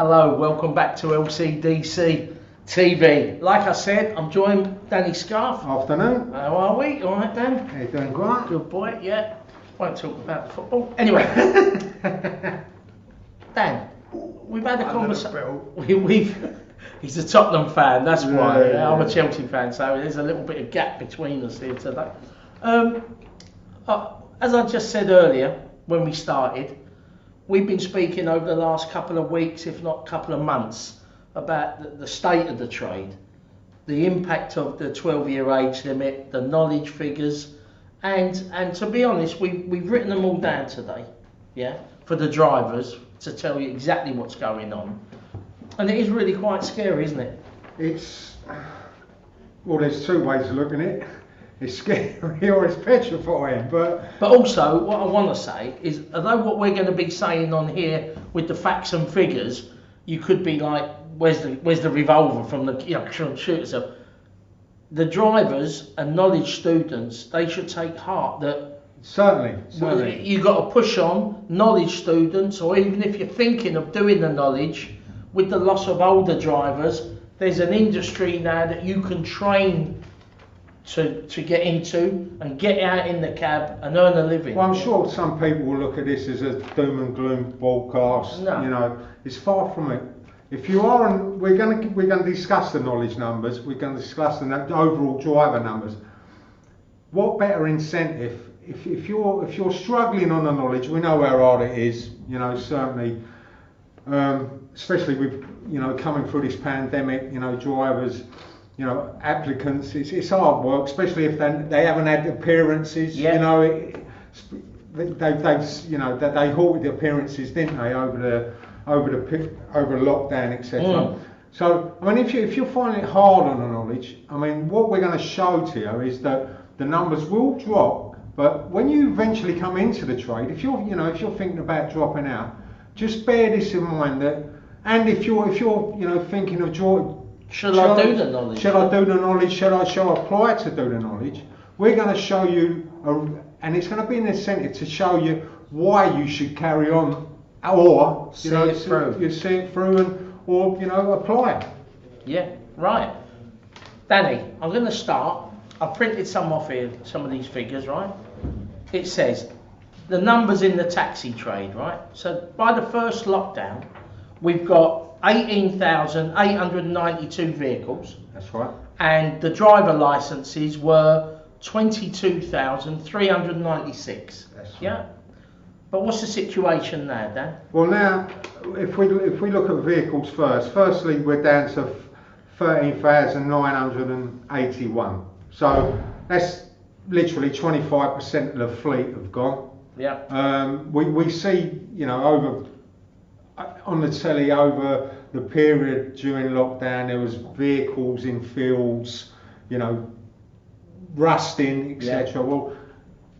Hello, welcome back to LCDC TV. Like I said, I'm joined Danny Scarf. Afternoon. How are we? All right, Dan? How you doing, great? Good boy, yeah. Won't talk about football. Anyway, Dan, we've had a conversation. He's a Tottenham fan, that's why. Yeah. I'm a Chelsea fan, so there's a little bit of gap between us here today. As I just said earlier, when we started, we've been speaking over the last couple of weeks, if not couple of months, about the state of the trade, the impact of the 12-year age limit, the knowledge figures, and to be honest, we've written them all down today, yeah, for the drivers to tell you exactly what's going on. And it is really quite scary, isn't it? Well, there's two ways of looking at it. It's scary or it's petrifying, but also what I want to say is, although what we're going to be saying on here with the facts and figures, you could be like, where's the revolver from the shoot yourself. The drivers and knowledge students, they should take heart that certainly you've got to push on knowledge students, or even if you're thinking of doing the knowledge, with the loss of older drivers, there's an industry now that you can train to get into and get out in the cab and earn a living. Well, I'm sure some people will look at this as a doom and gloom broadcast. No. You know, it's far from it. If you are, we're going to discuss the knowledge numbers. We're going to discuss the overall driver numbers. What better incentive if you're struggling on the knowledge? We know how hard it is. You know, certainly, especially with coming through this pandemic. You know, drivers. You know, applicants, it's hard work, especially if they haven't had appearances. Yeah. You know, they halted the appearances, didn't they, over lockdown, etc. So, I mean, if you're finding it hard on the knowledge, I mean, what we're going to show to you is that the numbers will drop, but when you eventually come into the trade, if you're thinking about dropping out, just bear this in mind that, and if you're thinking of Shall I do the knowledge? Shall I apply to do the knowledge? We're going to show you, and it's going to be an incentive to show you why you should carry on, or see it through, or apply. Yeah, right. Danny, I'm going to start. I've printed some off here, some of these figures, right? It says the numbers in the taxi trade, right? So by the first lockdown, we've got 18,892 vehicles. That's right. And the driver licences were 22,396. That's right. Yeah. But what's the situation now, Dan? Well, now, if we look at vehicles firstly, we're down to 13,981. So that's literally 25% of the fleet have gone. Yeah. We see, over on the telly over the period during lockdown, there was vehicles in fields, rusting, etc. Yeah. Well,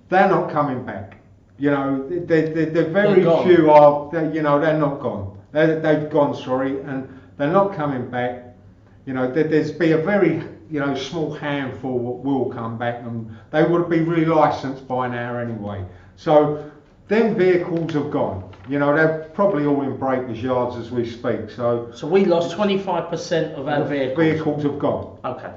they're not coming back. They're very few are. They're not gone. They've gone, and they're not coming back. There's be a very small handful that will come back, and they would be re-licensed by now anyway. So them vehicles have gone. They're probably all in breakers yards as we speak. So we lost 25% of our vehicles. Vehicles have gone. Okay.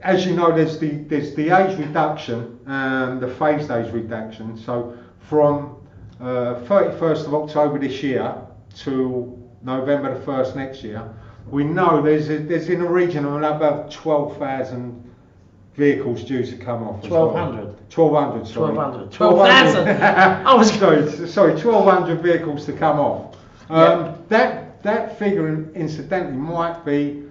As you know, there's the age reduction, the phased age reduction. So from 31st of October this year to November the 1st next year, we know there's in a region of about 12,000 vehicles due to come off. 1,200. 1,200. Sorry. 1,200. 12,000. I was sorry. 1,200 vehicles to come off. That figure, incidentally, might be.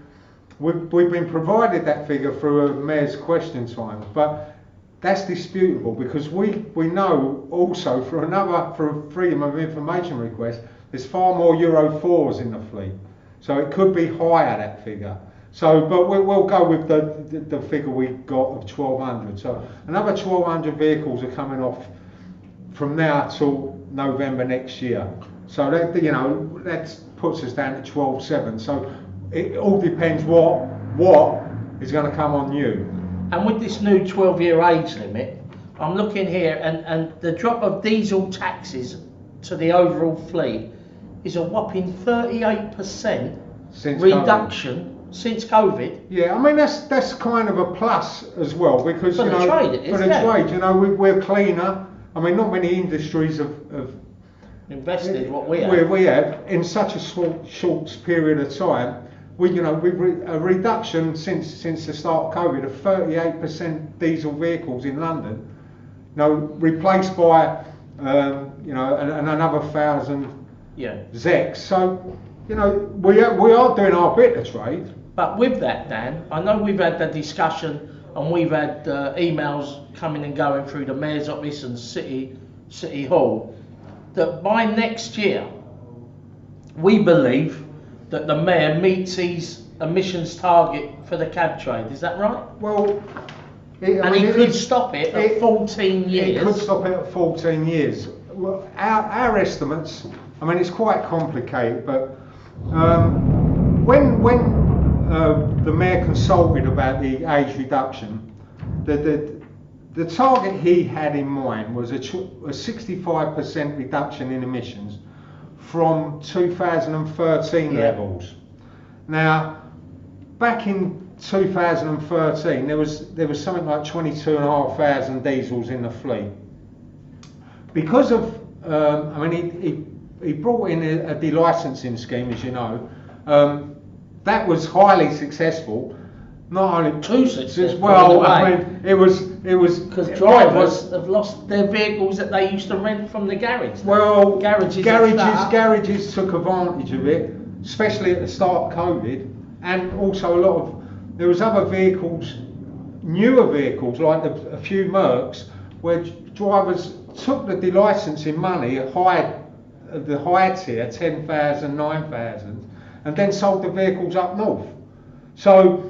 We've been provided that figure through a mayor's question time, but that's disputable because we know also for a freedom of information request, there's far more Euro 4s in the fleet, so it could be higher, that figure. So, but we'll go with the figure we got of 1,200. So another 1,200 vehicles are coming off from now till November next year. So that that puts us down to 12,700. So it all depends what is going to come on new. And with this new 12-year age limit, I'm looking here, and the drop of diesel taxes to the overall fleet is a whopping 38% Since reduction since COVID. Yeah, I mean that's kind of a plus as well, because For you the know, trade it is, for the yeah. trade, you know, we're cleaner. I mean, not many industries have Invested what we have. we have in such a short period of time. We, you know, a reduction since the start of COVID of 38% diesel vehicles in London, you know, replaced by you know, another 1,000 ZECs. So, you know, we are doing our bit of trade. But with that, Dan, I know we've had the discussion and we've had emails coming and going through the Mayor's office and City Hall, that by next year, we believe that the Mayor meets his emissions target for the cab trade. Is that right? Well, he could stop it at 14 years. It could stop it at 14 years. Well, our estimates, I mean, it's quite complicated, but when the Mayor consulted about the age reduction, the target he had in mind was a 65% reduction in emissions from 2013 levels. Now, back in 2013, there was something like 22,500 diesels in the fleet. Because of, I mean, he brought in a delicensing scheme, as you know. That was highly successful. Not only too successful. Well, I mean, it was because drivers have lost their vehicles that they used to rent from the garage. Well, garages took advantage of it, especially at the start of COVID, and also there was other vehicles, newer vehicles like a few Mercs, where drivers took the delicensing money at the high tier, 10,000, 9,000, and then sold the vehicles up north. So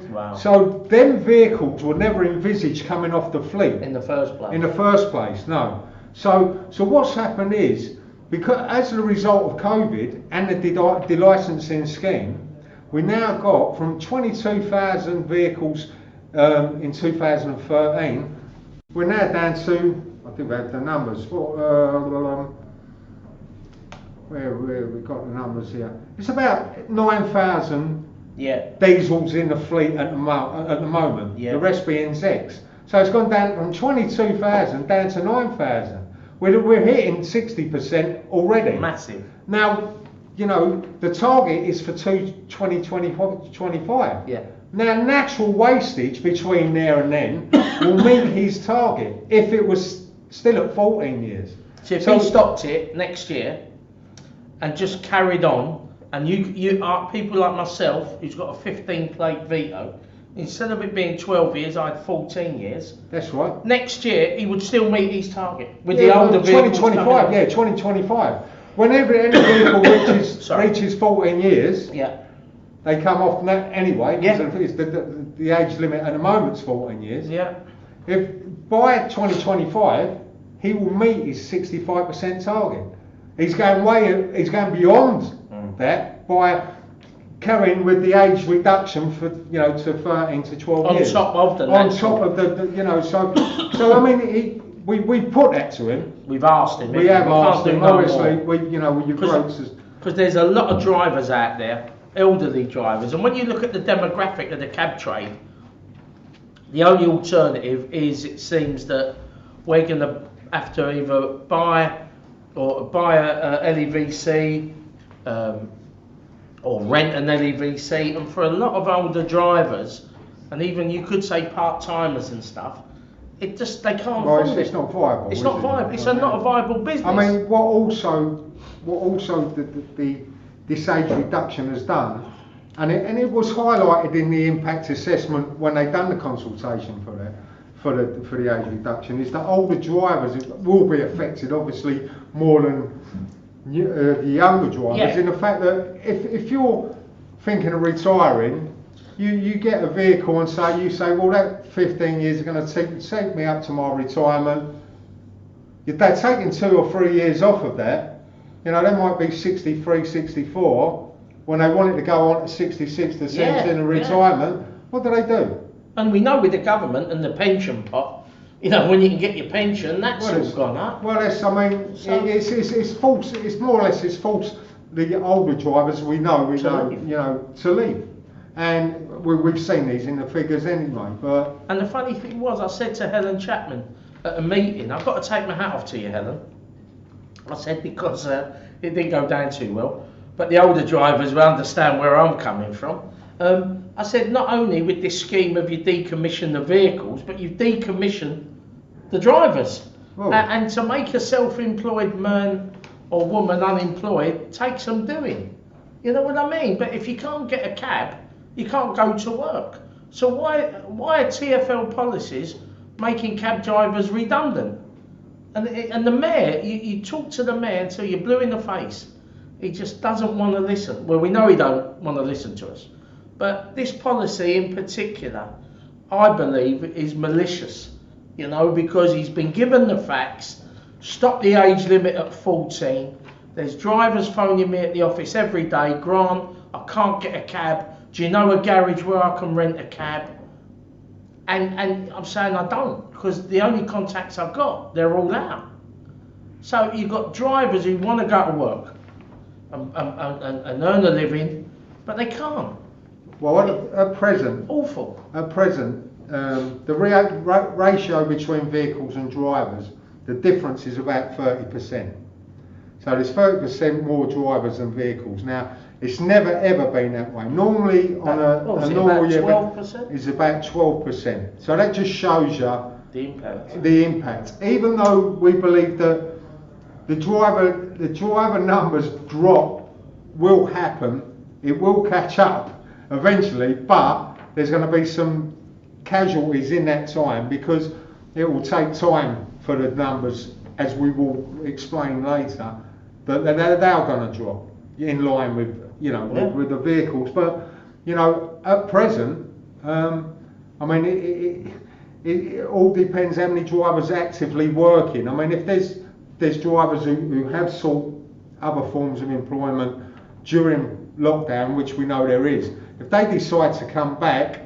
them vehicles were never envisaged coming off the fleet in the first place. In the first place, no. So what's happened is, because as a result of COVID and the delicensing scheme, we now got from 22,000 vehicles in 2013, we're now down to, I think we had the numbers. Where we got the numbers here? It's about 9,000 diesels in the fleet at the moment. The rest being ZECs. So it's gone down from 22,000 down to 9,000. We're hitting 60% already. Massive. Now, you know, the target is for 2025. Yeah. Now, natural wastage between there and then will meet his target if it was still at 14 years. So if he stopped it next year and just carried on, and you are people like myself who's got a 15 plate Vito, instead of it being 12 years, I had 14 years. That's right. Next year, he would still meet his target with the older vehicles. 2025, 2025. Whenever any vehicle reaches 14 years, they come off anyway, because the age limit at the moment's 14 years. Yeah. If by 2025, he will meet his 65% target. He's going beyond that by carrying with the age reduction for, you know, to 13 to 12 years. On top of the you know, so I mean, we put that to him. We've asked him. We have asked him. Obviously, because there's a lot of drivers out there, elderly drivers, and when you look at the demographic of the cab trade, the only alternative is, it seems, that we're going to have to either buy a LEVC or rent an LEVC, and for a lot of older drivers, and even you could say part-timers and stuff, they can't afford it. It's not viable. It's not viable. It's not a viable business. I mean, what also this age reduction has done, and it was highlighted in the impact assessment when they done the consultation for the age reduction, is that older drivers will be affected, obviously, more than the younger drivers, in the fact that if you're thinking of retiring, you get a vehicle and you say, well, that 15 years are going to take me up to my retirement. They're taking 2 or 3 years off of that. You know, they might be 63, 64, when they want it to go on to 66 to 70 in retirement. What do they do? And we know with the government and the pension pot, you know, when you can get your pension, that's all gone up. Well, it's false. It's more or less false the older drivers we know, leave. you know, to leave. And we've seen these in the figures anyway. But and the funny thing was, I said to Helen Chapman at a meeting, I've got to take my hat off to you, Helen. I said, because it didn't go down too well, but the older drivers will understand where I'm coming from. I said, not only with this scheme of you decommission the vehicles, but you decommission the drivers. And to make a self-employed man or woman unemployed takes some doing. You know what I mean? But if you can't get a cab, you can't go to work. So why are TfL policies making cab drivers redundant? And the mayor, you talk to the mayor until you're blue in the face. He just doesn't want to listen. Well, we know he don't want to listen to us. But this policy in particular, I believe, is malicious. You know, because he's been given the facts, stop the age limit at 14. There's drivers phoning me at the office every day, Grant, I can't get a cab. Do you know a garage where I can rent a cab? And I'm saying I don't, because the only contacts I've got, they're all out. So you've got drivers who want to go to work and earn a living, but they can't. Well, at present, awful. At present, the ratio between vehicles and drivers, the difference is about 30%. So there's 30% more drivers than vehicles. Now, it's never ever been that way. Normally, on a normal year, it's about 12%. So that just shows you the impact. Even though we believe that the driver numbers drop will happen, it will catch up eventually, but there's going to be some casualties in that time because it will take time for the numbers, as we will explain later, that they're going to drop in line with, you know, with the vehicles. But, you know, at present, I mean, it all depends how many drivers are actively working. I mean, if there's drivers who have sought other forms of employment during lockdown, which we know there is, if they decide to come back,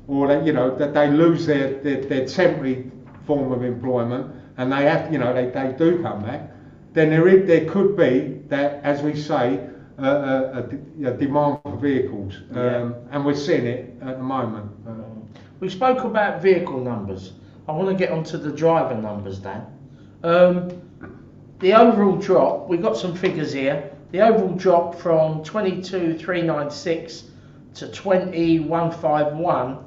or that, you know, that they lose their temporary form of employment and they have, you know, they do come back, then there could be that, as we say, a demand for vehicles, and we're seeing it at the moment. We spoke about vehicle numbers. I want to get onto the driver numbers, Dan. The overall drop, we've got some figures here. The overall drop from 22,396 to 20,151,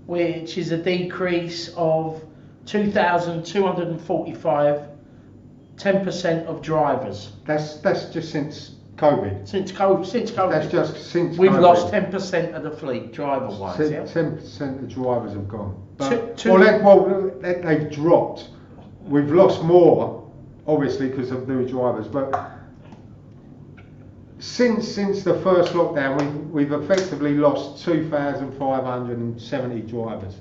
which is a decrease of 2,245, 10% of drivers. That's just since COVID. Since COVID. That's just since we've COVID. lost 10% of the fleet, driver-wise. 10% of drivers have gone. But, they've dropped. We've lost more, obviously, because of new drivers. But since the first lockdown, we've effectively lost 2,570 drivers.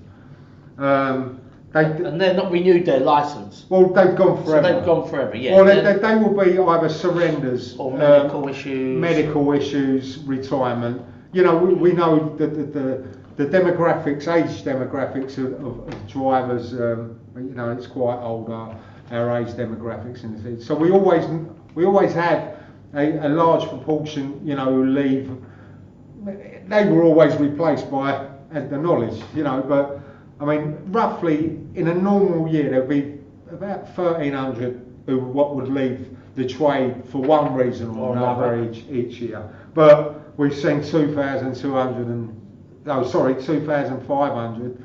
And they're not renewed their licence. Well, they've gone forever. So they've gone forever, yeah. Well, they will be either surrenders or medical issues, retirement. You know, we know that the demographics, age demographics of drivers. You know, it's quite old. Our age demographics in the city. So we always have a large proportion, you know, who leave. They were always replaced by the knowledge, you know, but I mean, roughly in a normal year there'll be about 1,300 who would leave the trade for one reason or another each year. But we've seen 2,500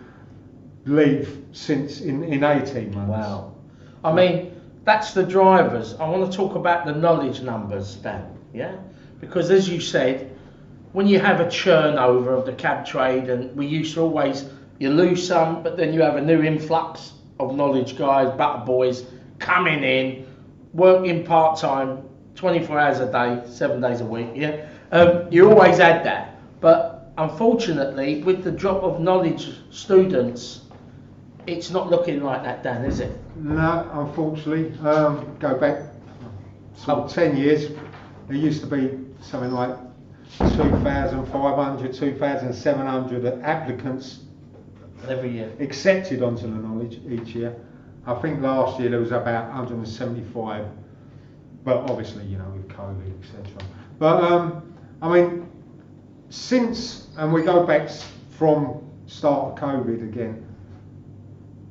leave since in 18 months. Wow. I mean, that's the drivers. I want to talk about the knowledge numbers, Dan, yeah? Because as you said, when you have a churn over of the cab trade, and we used to always, you lose some, but then you have a new influx of knowledge guys, butter boys, coming in, working part-time, 24 hours a day, 7 days a week, yeah? You always had that. But unfortunately, with the drop of knowledge students, it's not looking like that, Dan, is it? No, unfortunately. Go back sort of 10 years, there used to be something like 2,500, 2,700 applicants every year accepted onto the knowledge each year. I think last year there was about 175 but obviously, you know, with COVID, etc. But I mean, since, and we go back from start of COVID again,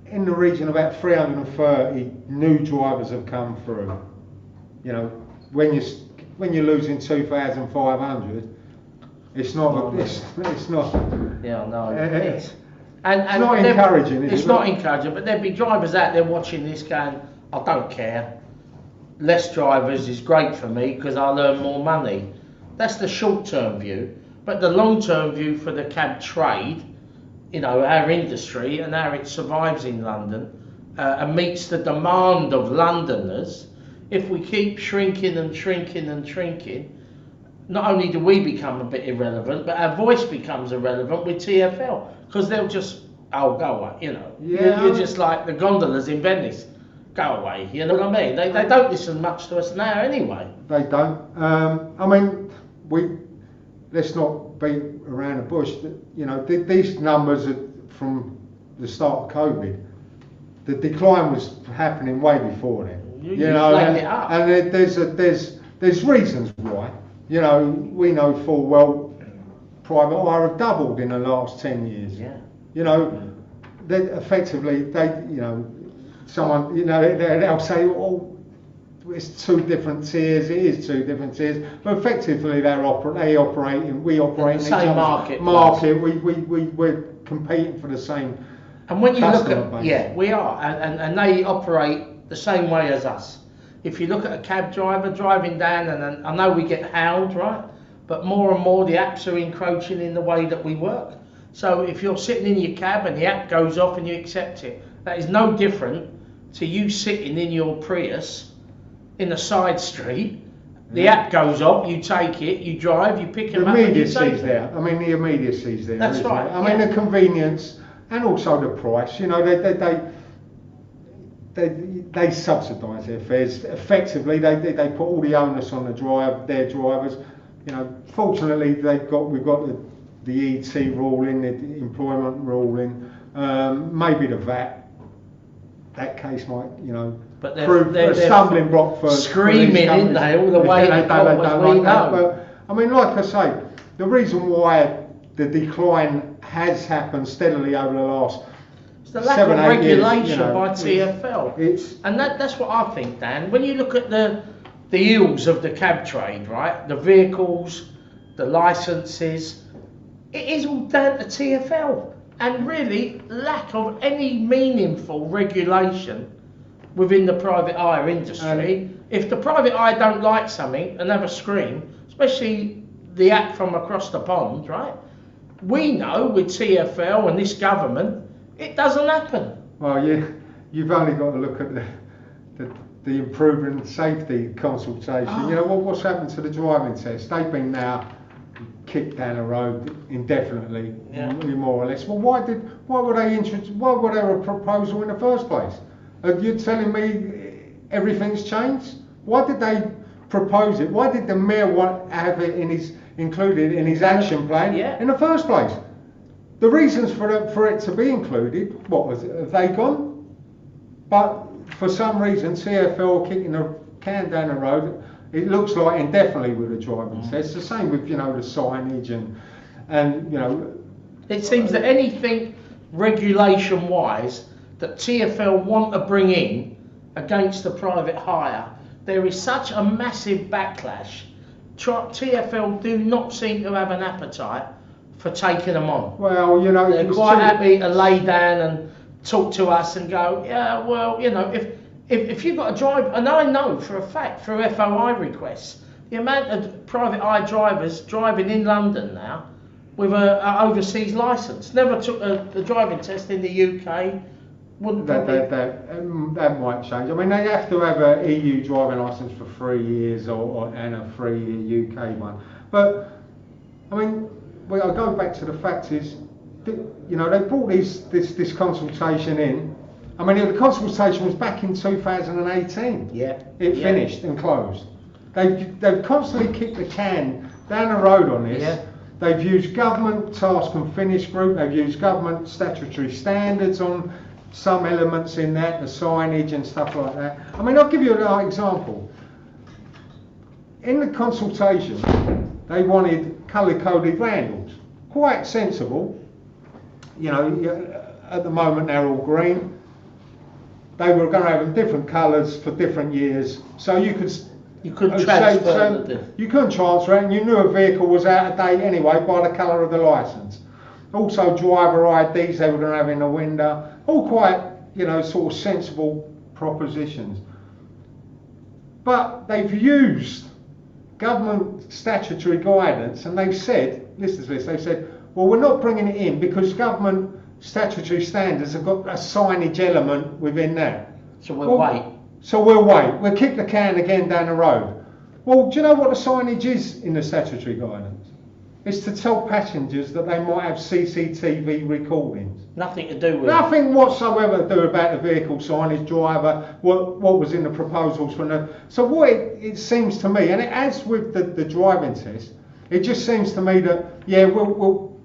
in the region about 330 new drivers have come through. You know, when you're losing 2,500, it's not. It's not. Yeah, no. It's not encouraging. It's not encouraging, but there'll be drivers out there watching this going, I don't care. Less drivers is great for me because I'll earn more money. That's the short-term view. But the long-term view for the cab trade, you know, our industry and how it survives in London and meets the demand of Londoners, if we keep shrinking and shrinking and shrinking, not only do we become a bit irrelevant, but our voice becomes irrelevant with TfL, because they'll just, oh, go away, you know. Yeah. You're just like the gondolas in Venice. Go away, you know what I mean? They don't listen much to us now anyway. They don't. I mean, let's not beat around the bush. You know, these numbers are from the start of COVID. The decline was happening way before then. You know, and there's reasons why. You know, we know full well private hire have doubled in the last 10 years. Yeah. You know, effectively you know, someone, you know, they'll say, oh, it's two different tiers. It is two different tiers, but effectively we operate in the same market. We're competing for the same. And when you look at base. Yeah, we are, and they operate the same way as us. If you look at a cab driver driving down, and I know we get howled, right? But more and more the apps are encroaching in the way that we work. So if you're sitting in your cab and the app goes off and you accept it, that is no different to you sitting in your Prius in a side street. The app goes off, you take it, you drive, you pick them up. The immediacy's there. I mean, the immediacy's there. That's right. I mean, the convenience and also the price. You know, they subsidise their fares. Effectively, they put all the onus on their drivers. You know, fortunately, we've got the ET ruling, the employment ruling, maybe the VAT. That case might, you know, but prove a stumbling block for screaming, isn't they, all the way they don't like know. That. But I mean, like I say, the reason why the decline has happened steadily over the last it's the lack of regulation years, you know, by TfL. And that's what I think, Dan. When you look at the ills of the cab trade, right? The vehicles, the licences, it is all down to TfL. And really, lack of any meaningful regulation within the private hire industry. If the private hire don't like something and have a scream, especially the app from across the pond, right? We know with TfL and this government, it doesn't happen. Well, you've only got to look at the improvement safety consultation. You know, what's happened to the driving test? They've been now kicked down the road indefinitely, more or less. Well, why were they a proposal in the first place? Are you telling me everything's changed? Why did they propose it? Why did the mayor want to have it included in his action plan in the first place? The reasons for it to be included, have they gone? But for some reason, TfL kicking the can down the road. It looks like indefinitely with the driving test. It's the same with, you know, the signage and you know. It seems that anything regulation-wise that TfL want to bring in against the private hire, there is such a massive backlash. TfL do not seem to have an appetite for taking them on. Well, you know, they're quite happy to lay down and talk to us and go, yeah, well, you know, if you've got a drive, and I know for a fact through FOI requests, the amount of private eye drivers driving in London now with an overseas licence, never took a driving test in the UK, wouldn't that might change. I mean, they have to have an EU driving licence for 3 years and a 3-year UK one. But I mean, I go back to the fact is, you know, they brought this consultation in. I mean, the consultation was back in 2018. Yeah. It finished and closed. They've constantly kicked the can down the road on this. Yeah. They've used government task and finish group. They've used government statutory standards on some elements in that, the signage and stuff like that. I mean, I'll give you an example. in the consultation, they wanted colour-coded vandals. Quite sensible. You know, at the moment they're all green. They were going to have them different colours for different years, so you couldn't transfer. You couldn't transfer it, and you knew a vehicle was out of date anyway by the colour of the licence. Also, driver IDs they were going to have in the window. All quite, you know, sort of sensible propositions. But they've used government statutory guidance, and they've said, listen to this, they said, well, we're not bringing it in because government statutory standards have got a signage element within that. So we'll wait. So we'll wait. We'll kick the can again down the road. Well, do you know what the signage is in the statutory guidance? It's to tell passengers that they might have CCTV recordings. Nothing to do with Nothing whatsoever to do about the vehicle signage, driver, what was in the proposals from the... So what it seems to me, and as with the driving test, it just seems to me that, yeah, we'll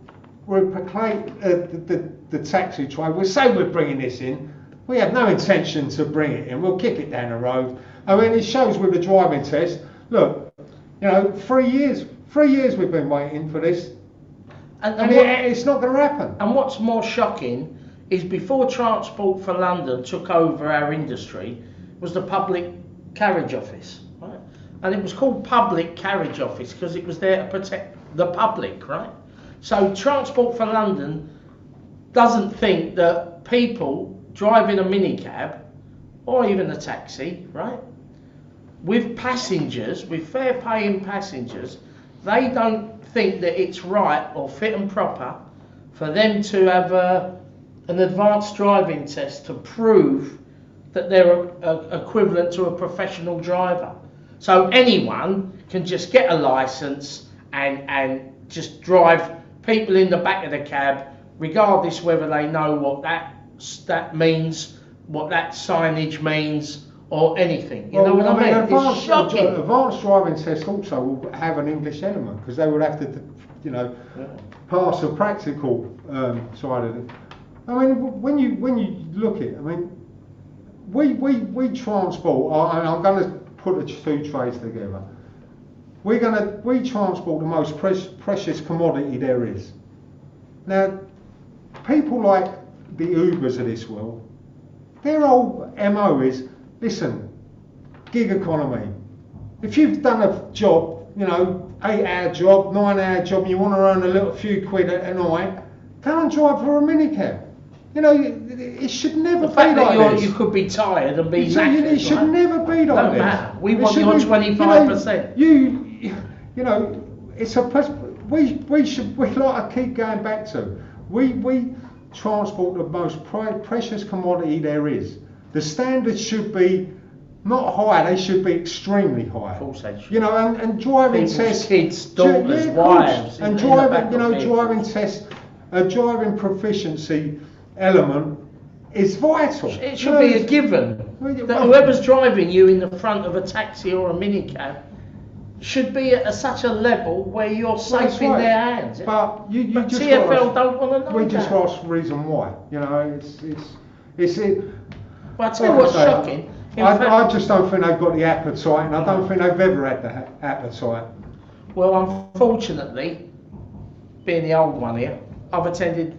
proclaim the taxi trade, we'll say we're bringing this in, we have no intention to bring it in, we'll kick it down the road. I mean, it shows with the driving test, look, you know, 3 years we've been waiting for this, and it's not going to happen. And what's more shocking is before Transport for London took over our industry was the Public Carriage Office, right? And it was called Public Carriage Office because it was there to protect the public, right? So Transport for London doesn't think that people driving a minicab or even a taxi, right, with passengers, with fare paying passengers, they don't think that it's right or fit and proper for them to have an advanced driving test to prove that they're equivalent to a professional driver. So anyone can just get a licence and just drive people in the back of the cab, regardless whether they know what that means, what that signage means, or anything. You know what I mean? It's shocking. Advanced driving test also will have an English element because they would have to, you know, pass a practical side of it. I mean, when you look at it, I mean, we transport. I'm going to put the two trades together. We transport the most precious commodity there is. Now, people like the Ubers of this world, their whole MO is, listen, gig economy. If you've done a job, you know, 8-hour job, 9-hour job, and you want to earn a few quid a night, go and drive for a minicab. You know, it should never be like this. You could be tired and be knackered. It should never be like this. No matter. We want your 25%. You know, it's a we like to keep going back to. We transport the most precious commodity there is. The standards should be not high; they should be extremely high. Of course they should. You know, and driving tests, kids, daughters, wives, and driving. You know, driving tests, a driving proficiency element is vital. It should be a given that whoever's driving you in the front of a taxi or a minicab should be at such a level where you're safe in their hands. But you just TfL don't want to know. We just ask the reason why. You know, it's. Well, I tell you what's shocking. I just don't think they've got the appetite, and I don't think they've ever had the appetite. Well, unfortunately, being the old one here, I've attended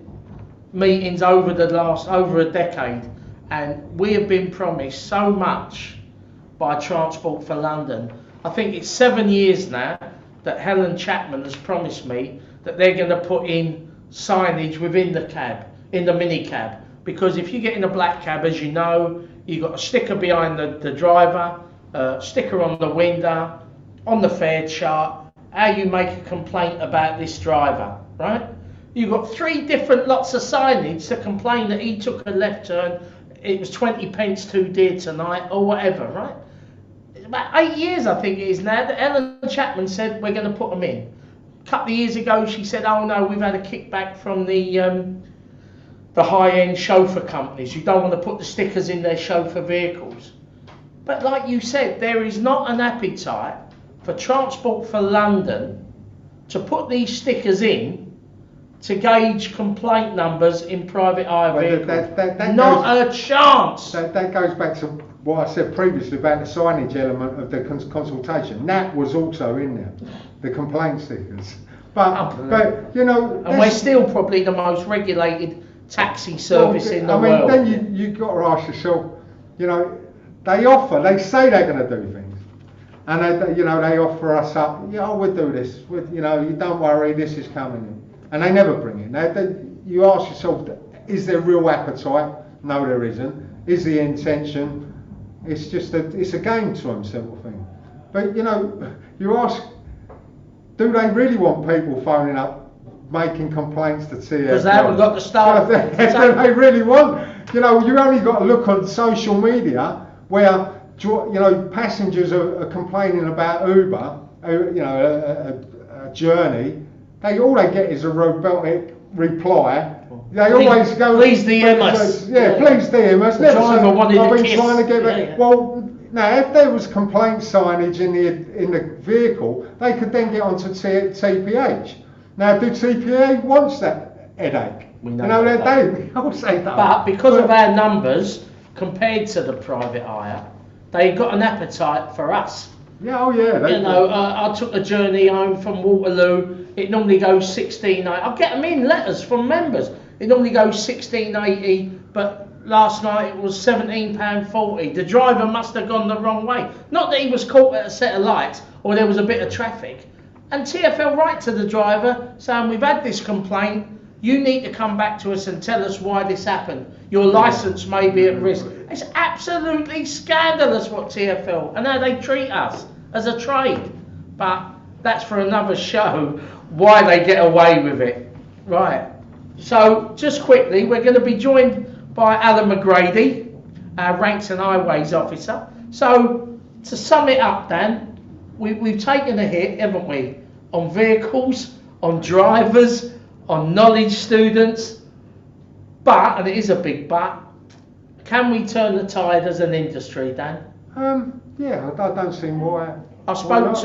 meetings over a decade, and we have been promised so much by Transport for London. I think it's 7 years now that Helen Chapman has promised me that they're going to put in signage within the cab, in the minicab. Because if you get in a black cab, as you know, you've got a sticker behind the driver, a sticker on the window, on the fare chart, how you make a complaint about this driver, right? You've got 3 different lots of signage to complain that he took a left turn, it was 20 pence too dear tonight, or whatever, right? It's about 8 years, I think it is now, that Ellen Chapman said we're going to put them in. A couple of years ago, she said, oh no, we've had a kickback from the high-end chauffeur companies who don't want to put the stickers in their chauffeur vehicles. But like you said, there is not an appetite for Transport for London to put these stickers in to gauge complaint numbers in private hire vehicles. That Not goes, a chance. that goes back to what I said previously about the signage element of the consultation. That was also in there, the complaint stickers. But you know, and we're still probably the most regulated taxi service in the world. Then you've got to ask yourself, you know, they say they're going to do things, and they offer us up, we'll do this, you don't worry, this is coming in, and they never bring it. You ask yourself, is there real appetite? No, there isn't. Is the intention? It's just it's a game to them, sort of thing. But you ask, do they really want people phoning up, making complaints to TfL? Because they haven't got the staff. Do they really want? You only got to look on social media where passengers are complaining about Uber, a journey. All they get is a robotic reply. They always go. Please DM us. Please DM us. The driver wanted I've a been kiss. trying to get back. Well, now if there was complaint signage in the vehicle, they could then get onto TPH. Now, do TPA wants that headache? We know they don't. I'll say that. But because of our numbers compared to the private hire, they got an appetite for us. Yeah, oh yeah. I took a journey home from Waterloo. It normally goes 16.80. I get them in letters from members. It normally goes 16.80, but last night it was £17.40. The driver must have gone the wrong way. Not that he was caught at a set of lights or there was a bit of traffic. And TfL write to the driver saying, we've had this complaint. You need to come back to us and tell us why this happened. Your licence may be at risk. It's absolutely scandalous what TfL and how they treat us as a trade. But that's for another show, why they get away with it. Right. So just quickly, we're going to be joined by Alan McGrady, our Ranks and Highways officer. So to sum it up, Dan, we've taken a hit, haven't we, on vehicles, on drivers, on knowledge students, but, and it is a big but, can we turn the tide as an industry, Dan? Yeah, I don't see why. I spoke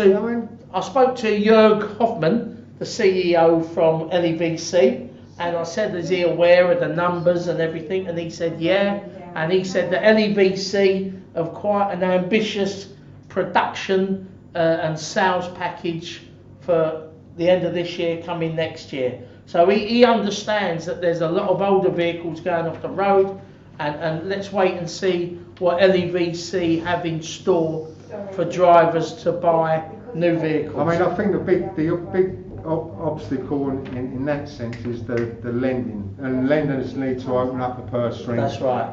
to Jörg Hoffman, the CEO from LEVC, and I said, is he aware of the numbers and everything? And he said, yeah. And he said that LEVC have quite an ambitious production and sales package for the end of this year, coming next year. So he understands that there's a lot of older vehicles going off the road, and let's wait and see what LEVC have in store for drivers to buy new vehicles. I mean, I think the big obstacle in that sense is the lending, and lenders need to open up the purse strings. That's right.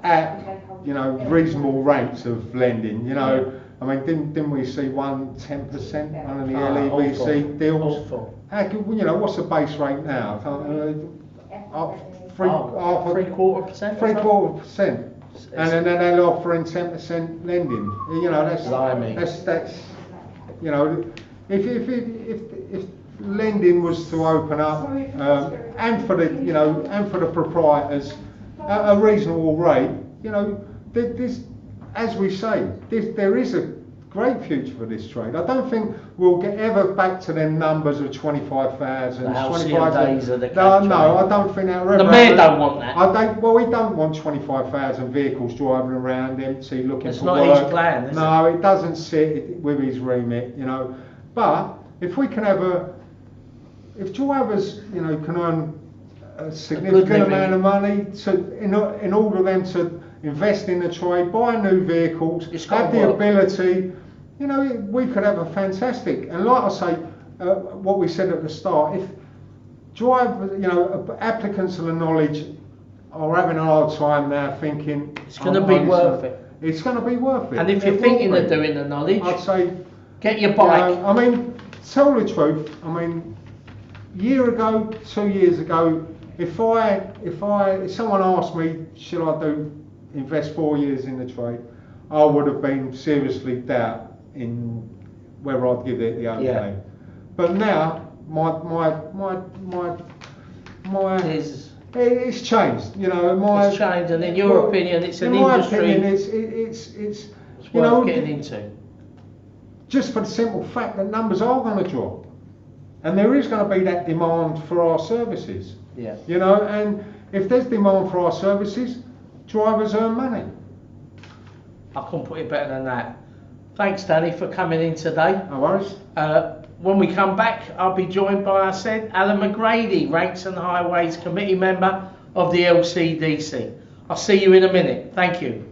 At reasonable rates of lending. I mean, didn't we see 10% on the LEVC deals? Awful. What's the base rate now? 3/4%. 3/4%. And then they're offering 10% lending. If lending was to open up, and for the proprietors at a reasonable rate, this, as we say, there is a great future for this trade. I don't think we'll get ever back to them numbers of 25,000. The halcyon days of the No, I don't think that will ever. The mayor don't want that. We don't want 25,000 vehicles driving around empty looking for work. It's not his plan, is it? No, it doesn't sit with his remit, But if we can have if drivers, can earn a significant amount of money in order for them to invest in the trade, buy new vehicles, have the ability, we could have a fantastic. And like I say, what we said at the start, if applicants of the knowledge are having a hard time now thinking it's going to be worth it. It's going to be worth it. And if you're thinking of doing the knowledge, I'd say get your bike. Tell the truth. Year ago, 2 years ago, if someone asked me, should I invest 4 years in the trade, I would have been seriously doubt in whether I'd give it the okay. Yeah. But now it's changed. It's changed, and in your opinion, it's an industry. In my opinion, it's worth getting into. Just for the simple fact that numbers are going to drop. and there is going to be that demand for our services. Yeah. You know, and if there's demand for our services, drivers earn money. I couldn't put it better than that. Thanks, Danny, for coming in today. No worries. When we come back, I'll be joined by, I said, Alan McGrady, Ranks and Highways Committee member of the LCDC. I'll see you in a minute. Thank you.